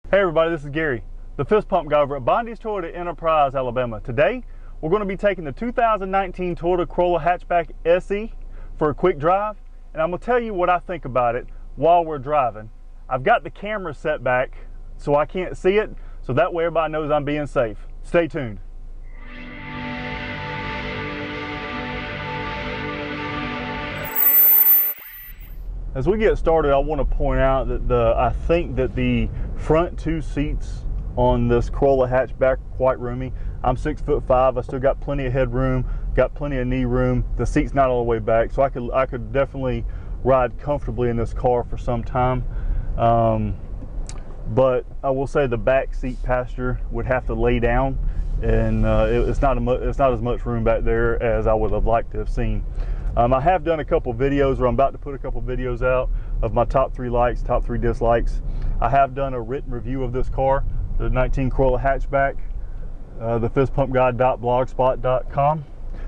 Hey everybody, this is Gary, the fist pump guy over at Bondy's Toyota Enterprise, Alabama. Today, we're going to be taking the 2019 Toyota Corolla Hatchback SE for a quick drive, and I'm going to tell you what I think about it while we're driving. I've got the camera set back so I can't see it, so that way everybody knows I'm being safe. Stay tuned. As we get started, I want to point out that I think that the front two seats on this Corolla hatchback are quite roomy. I'm 6'5". I still got plenty of headroom, got plenty of knee room. The seat's not all the way back, so I could definitely ride comfortably in this car for some time. But I will say the back seat passenger would have to lay down, and it's not as much room back there as I would have liked to have seen. I have done a couple videos, or I'm about to put a couple videos out of my top 3 likes, top 3 dislikes. I have done a written review of this car, the 19 Corolla Hatchback, thefistpumpguy.blogspot.com.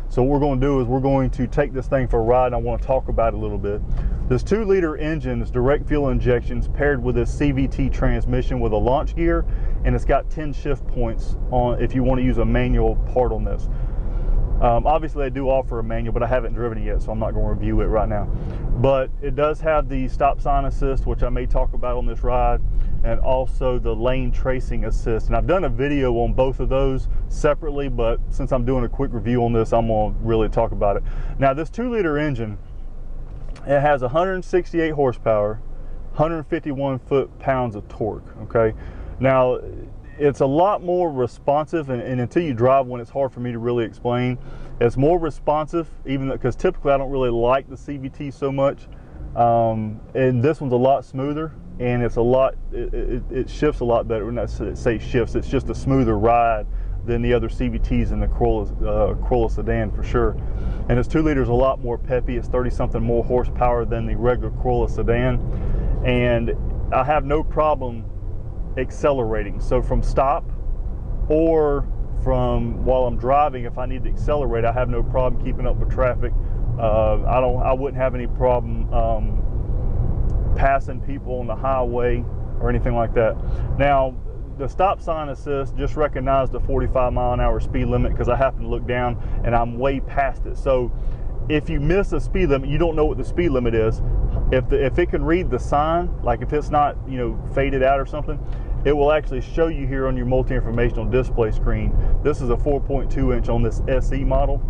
So what we're going to do is we're going to take this thing for a ride, and I want to talk about it a little bit. This 2-liter engine is direct fuel injections paired with a CVT transmission with a launch gear, and it's got 10 shift points on if you want to use a manual part on this. Obviously they do offer a manual, but I haven't driven it yet, so I'm not going to review it right now. But it does have the stop sign assist, which I may talk about on this ride, and also the lane tracing assist. And I've done a video on both of those separately, but since I'm doing a quick review on this, I'm going to really talk about it. Now, this 2-liter engine, it has 168 horsepower, 151 foot-pounds of torque, okay? Now, it's a lot more responsive, and until you drive one, it's hard for me to really explain. It's more responsive, even because typically I don't really like the CVT so much. And this one's a lot smoother, and it's a lot, it shifts a lot better. When I say shifts, it's just a smoother ride than the other CVTs in the Corolla sedan for sure. And its 2 liters a lot more peppy. It's 30-something more horsepower than the regular Corolla sedan, and I have no problem accelerating. So from stop or from while I'm driving, if I need to accelerate, I have no problem keeping up with traffic. I wouldn't have any problem passing people on the highway or anything like that. Now, the stop sign assist just recognized the 45-mile-an-hour speed limit because I happen to look down and I'm way past it. So if you miss a speed limit, you don't know what the speed limit is. If it can read the sign, like if it's not, you know, faded out or something, it will actually show you here on your multi-informational display screen. This is a 4.2 inch on this SE model,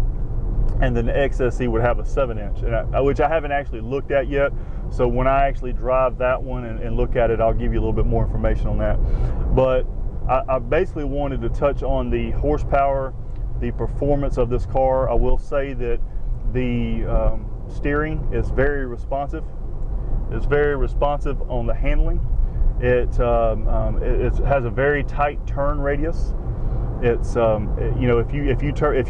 and then the XSE would have a 7-inch, which I haven't actually looked at yet. So when I actually drive that one and look at it, I'll give you a little bit more information on that. But I basically wanted to touch on the horsepower, the performance of this car. I will say that the steering is very responsive. It's very responsive on the handling. It has a very tight turn radius. It's you know, if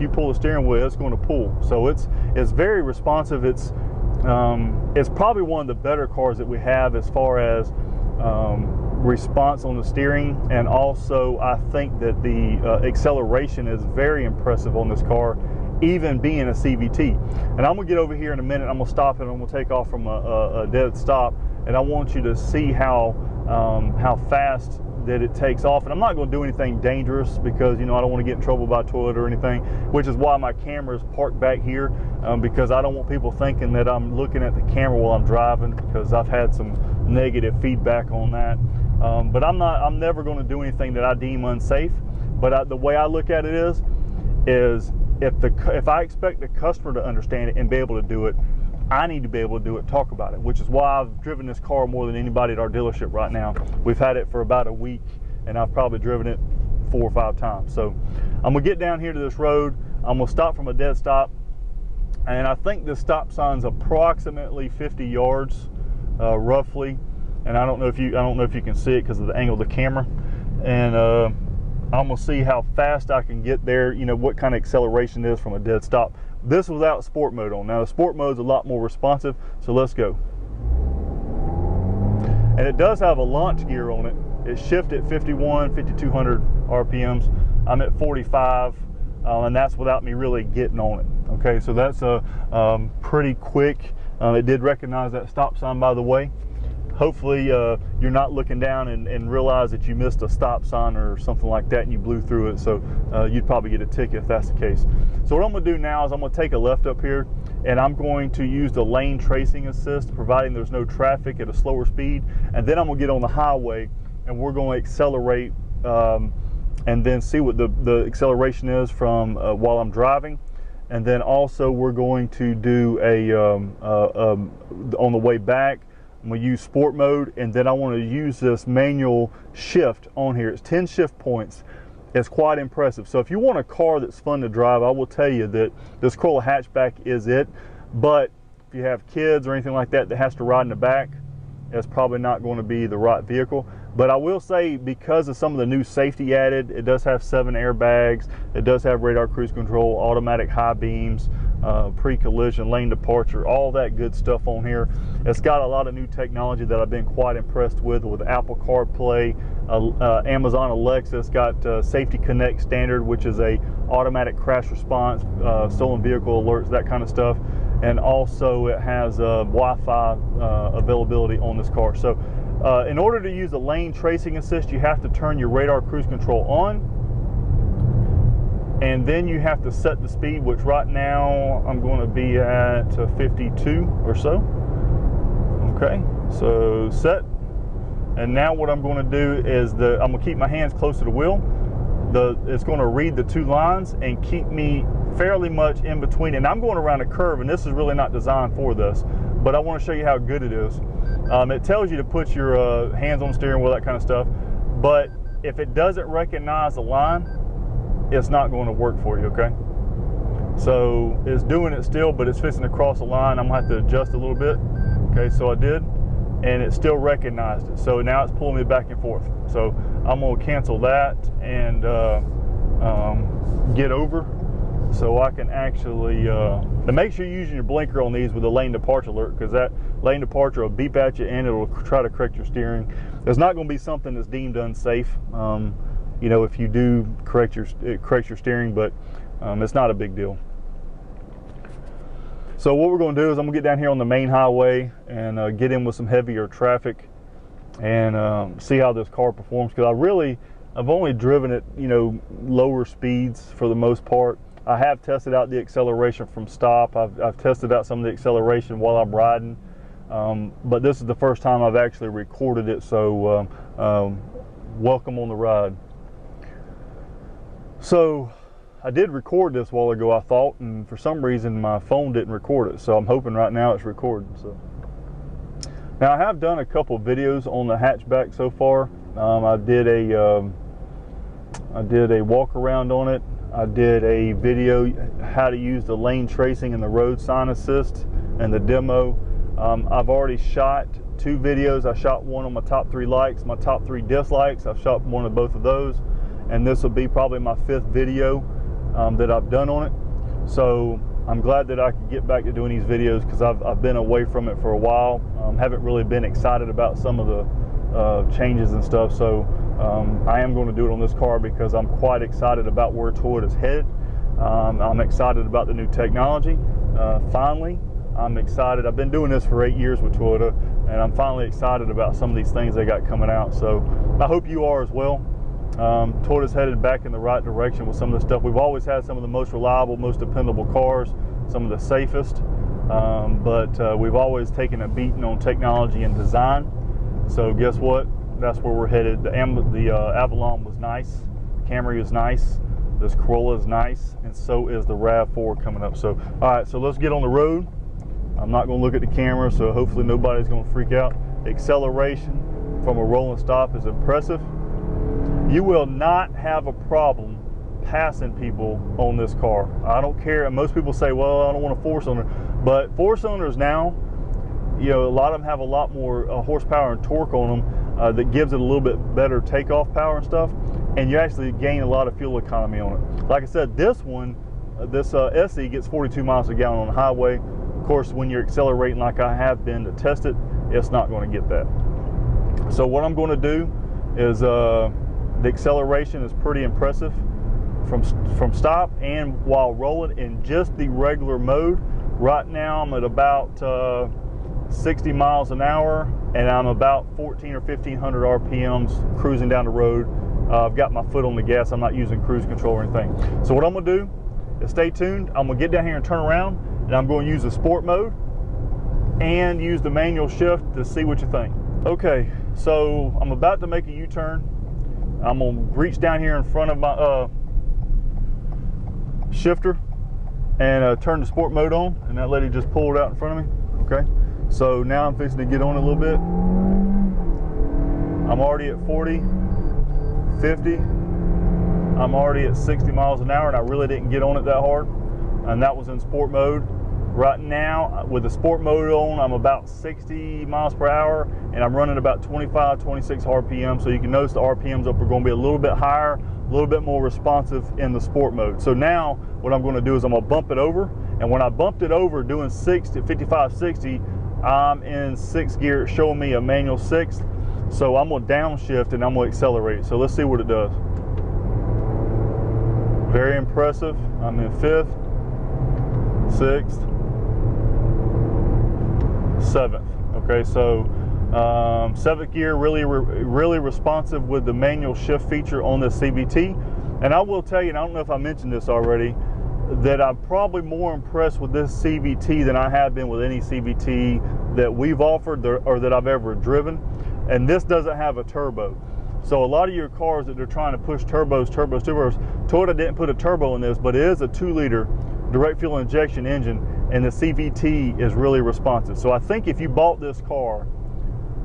you pull the steering wheel, it's going to pull. So it's very responsive. It's probably one of the better cars that we have as far as response on the steering, and also I think that the acceleration is very impressive on this car, even being a CVT. And I'm gonna get over here in a minute. I'm gonna stop and I'm gonna take off from a dead stop, and I want you to see how fast that it takes off. And I'm not going to do anything dangerous because, you know, I don't want to get in trouble by Toyota or anything, which is why my camera is parked back here, because I don't want people thinking that I'm looking at the camera while I'm driving, because I've had some negative feedback on that. But I'm never going to do anything that I deem unsafe. But the way I look at it is if I expect the customer to understand it and be able to do it, I need to be able to do it, talk about it, which is why I've driven this car more than anybody at our dealership right now. We've had it for about a week, and I've probably driven it 4 or 5 times. So I'm gonna get down here to this road. I'm gonna stop from a dead stop, and I think this stop sign's approximately 50 yards, roughly. And I don't know if you can see it because of the angle of the camera. And I'm gonna see how fast I can get there. You know what kind of acceleration it is from a dead stop. This without sport mode on. Now the sport mode is a lot more responsive, so let's go. And it does have a launch gear on it. It's shifted at 5200 RPMs. I'm at 45, and that's without me really getting on it. Okay, so that's pretty quick. It did recognize that stop sign, by the way. hopefully you're not looking down and realize that you missed a stop sign or something like that and you blew through it. So you'd probably get a ticket if that's the case. So what I'm going to do now is I'm going to take a left up here, and I'm going to use the lane tracing assist, providing there's no traffic at a slower speed. And then I'm going to get on the highway, and we're going to accelerate and then see what the acceleration is from while I'm driving. And then also we're going to do on the way back, I'm going to use sport mode, and then I want to use this manual shift on here. It's 10 shift points. It's quite impressive. So if you want a car that's fun to drive, I will tell you that this Corolla Hatchback is it. But if you have kids or anything like that that has to ride in the back, it's probably not going to be the right vehicle. But I will say, because of some of the new safety added, it does have 7 airbags, it does have radar cruise control, automatic high beams, pre-collision, lane departure, all that good stuff on here. It's got a lot of new technology that I've been quite impressed with Apple CarPlay, Amazon Alexa. It's got Safety Connect standard, which is a automatic crash response, stolen vehicle alerts, that kind of stuff. And also it has Wi-Fi availability on this car. So in order to use the lane tracing assist, you have to turn your radar cruise control on, and then you have to set the speed, which right now I'm going to be at 52 or so. Okay, so set. And now what I'm going to do is I'm going to keep my hands close to the wheel. It's going to read the 2 lines and keep me fairly much in between. And I'm going around a curve, and this is really not designed for this, but I want to show you how good it is. It tells you to put your hands on the steering wheel, that kind of stuff. But if it doesn't recognize the line, it's not going to work for you, okay? So it's doing it still, but it's fixing to cross the line. I'm going to have to adjust a little bit. Okay, so I did, and it still recognized it. So now it's pulling me back and forth. So I'm going to cancel that and get over, so I can actually, and make sure you're using your blinker on these with the lane departure alert, because that lane departure will beep at you and it'll try to correct your steering. There's not going to be something that's deemed unsafe, you know, if you do correct your steering, but it's not a big deal. So what we're going to do is I'm going to get down here on the main highway and get in with some heavier traffic and see how this car performs, because I've only driven it, you know, lower speeds for the most part. I have tested out the acceleration from stop. I've tested out some of the acceleration while I'm riding, but this is the first time I've actually recorded it, so welcome on the ride. So I did record this a while ago, I thought, and for some reason my phone didn't record it, so I'm hoping right now it's recording. So now I have done a couple of videos on the hatchback so far. I did a walk around on it. I did a video how to use the lane tracing and the road sign assist and the demo. I've already shot 2 videos. I shot one on my top 3 likes, my top 3 dislikes. I've shot one of both of those, and this will be probably my 5th video that I've done on it. So I'm glad that I could get back to doing these videos, because I've been away from it for a while. Haven't really been excited about some of the changes and stuff. So I am going to do it on this car because I'm quite excited about where Toyota's headed. I'm excited about the new technology. Finally, I'm excited. I've been doing this for 8 years with Toyota, and I'm finally excited about some of these things they got coming out. So I hope you are as well. Toyota's headed back in the right direction with some of the stuff. We've always had some of the most reliable, most dependable cars, some of the safest, but we've always taken a beating on technology and design. So guess what? That's where we're headed. The Avalon was nice, the Camry is nice, this Corolla is nice, and so is the RAV4 coming up. So all right, so let's get on the road. I'm not going to look at the camera, so hopefully nobody's going to freak out. The acceleration from a rolling stop is impressive. You will not have a problem passing people on this car. I don't care. And most people say, well, I don't want a 4-cylinder, but 4-cylinders now, you know, a lot of them have a lot more horsepower and torque on them that gives it a little bit better takeoff power and stuff, and you actually gain a lot of fuel economy on it. Like I said, this one, this SE gets 42 miles a gallon on the highway. Of course, when you're accelerating like I have been to test it, it's not going to get that. So what I'm going to do is the acceleration is pretty impressive from stop and while rolling in just the regular mode. Right now I'm at about 60 miles an hour, and I'm about 14 or 1500 RPMs cruising down the road. I've got my foot on the gas. I'm not using cruise control or anything. So what I'm gonna do is stay tuned. I'm gonna get down here and turn around, and I'm going to use the sport mode and use the manual shift to see what you think. Okay, so I'm about to make a U-turn. I'm gonna reach down here in front of my shifter and turn the sport mode on, and that lady just pulled out in front of me. Okay, so now I'm fixing to get on a little bit. I'm already at 40, 50. I'm already at 60 miles an hour, and I really didn't get on it that hard, and that was in sport mode. Right now, with the sport mode on, I'm about 60 miles per hour, and I'm running about 25, 26 RPM. So you can notice the RPMs up are going to be a little bit higher, a little bit more responsive in the sport mode. So now what I'm going to do is I'm going to bump it over, and when I bumped it over doing 55, 60, I'm in 6th gear. It's showing me a manual 6th. So I'm going to downshift and I'm going to accelerate. So let's see what it does. Very impressive. I'm in 5th, 6th, 7th. Okay, so 7th gear, really responsive with the manual shift feature on this CVT. And I will tell you, and I don't know if I mentioned this already, that I'm probably more impressed with this CVT than I have been with any CVT that we've offered or that I've ever driven. And this doesn't have a turbo. So a lot of your cars that they're trying to push turbos, Toyota didn't put a turbo in this, but it is a 2-liter direct fuel injection engine, and the CVT is really responsive. So I think if you bought this car,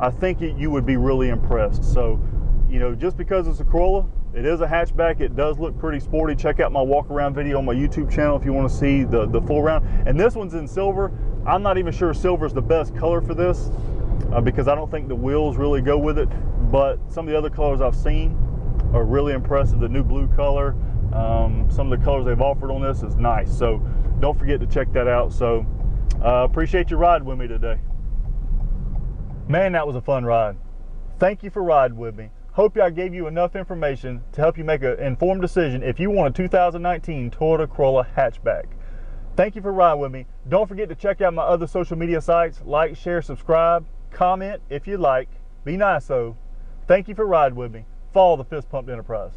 I think you would be really impressed. So, you know, just because it's a Corolla, it is a hatchback, it does look pretty sporty. Check out my walk around video on my YouTube channel if you want to see the full round. And this one's in silver. I'm not even sure silver is the best color for this because I don't think the wheels really go with it. But some of the other colors I've seen are really impressive. The new blue color, some of the colors they've offered on this is nice. So don't forget to check that out. So appreciate your ride with me today. Man, that was a fun ride. Thank you for riding with me. Hope I gave you enough information to help you make an informed decision if you want a 2019 Toyota Corolla Hatchback. Thank you for riding with me. Don't forget to check out my other social media sites. Like, share, subscribe, comment if you like. Be nice though. Thank you for riding with me. Follow the Fist Pumped Enterprise.